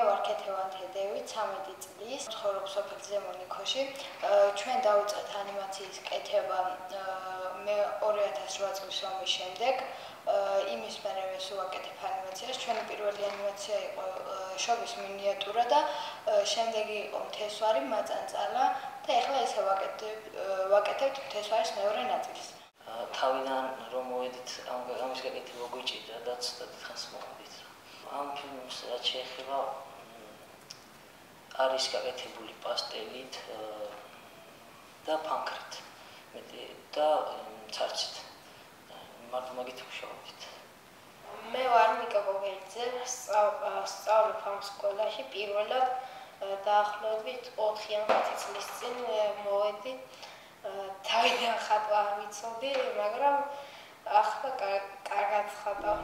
მე ვარ ქეთევან თედევი, 13 წლის, ცხოვრობ სოფელ ზემონიქოში. ჩვენ დავიწყეთ ანიმაციის კეთება მე 2008 წლის ომის შემდეგ. იმის მერე სულ ვაკეთებ ანიმაციას. ჩვენი პირველი ანიმაცია იყო შობის მინიატურა და შემდეგი იყო მთესვარი, მაწანწალა და ეხლა ესე ვაკეთებ მთესვარის მეორე ნაწილს. თავიდან რომ მოვედით ამის გაკეთება გვიჭირდა და ცოტა დიდხანს მოვედით. ამ ფილმს რაც შეეხება არის გაკეთებული პასტელით და ფანქრით და ცარცით. მარტო მაგით ვშოვით. მე ვარ მიკა გოგელიძე, სწავლობ ამ სკოლაში პირველად დაახლოებით 4 ან 5 წლის წინ მოვედი. თავიდან ხატვა არ ვიცოდი, მაგრამ ახლა კარგად ხატავ.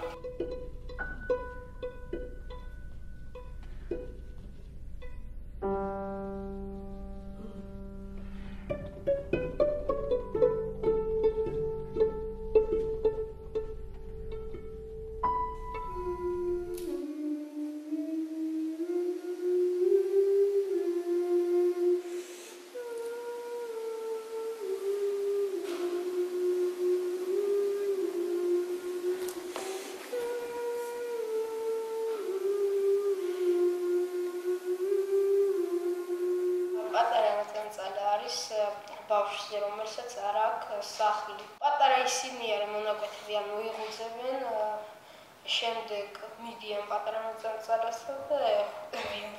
ბავშვზე, რომელსაც არ აქვს სახლი. პატარა ისინია, რომ მონაკვეთებიან, მოიღუძებენ, შემდეგ მიდიან პატარა მოწანწალასა და ხვდებიან.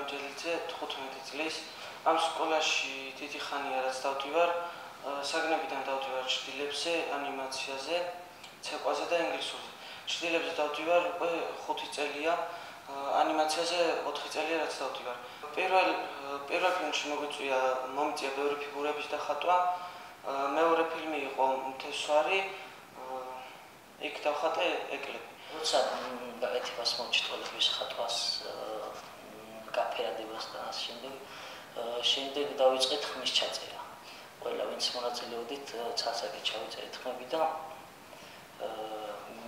გამჯელიცე 15 წლის ამ სკოლაში დიდი ხანია რაც დავდივარ საგნებიდან დავდივარ ჭრილებზე ანიმაციაზე ცეკვაზე და ინგლისურზე ჭრილებზე დავდივარ უკვე 5 წელია ანიმაციაზე 4 წელია რაც დავდივარ პირველ ფილმში მომიწია ბევრი ფიგურების დახატვა მეორე ფილმი იყო მთესვარი იქ დავხატე ეკლები როცა გაკეთებას მომჭიტყლების ხატვას გაფერადებას და შემდეგ დავიწყეთ ხმის ჩაწერა. ყველა ვინც მონაწილეობდით ცალსაკით ჩავიწერეთ ხმები და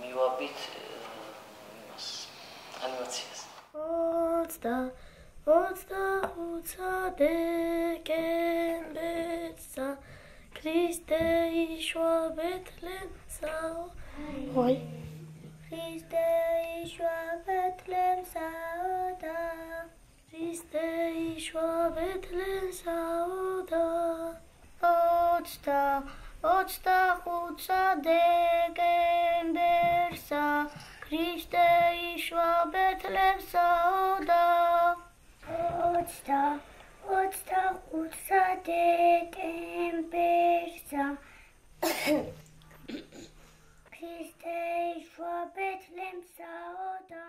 მივაბით ანიმაციას. 25 დეკემბერსა ქრისტე იშვა ბეთლემსა ой ქრისტე იშვა ბეთლემსა და ქრისტე იშვა ბეთლემსა და 25 დეკემბერსა ქრისტე იშვა ბეთლემსა და 25 დეკემბერსა ქრისტე იშვა ბეთლემსა და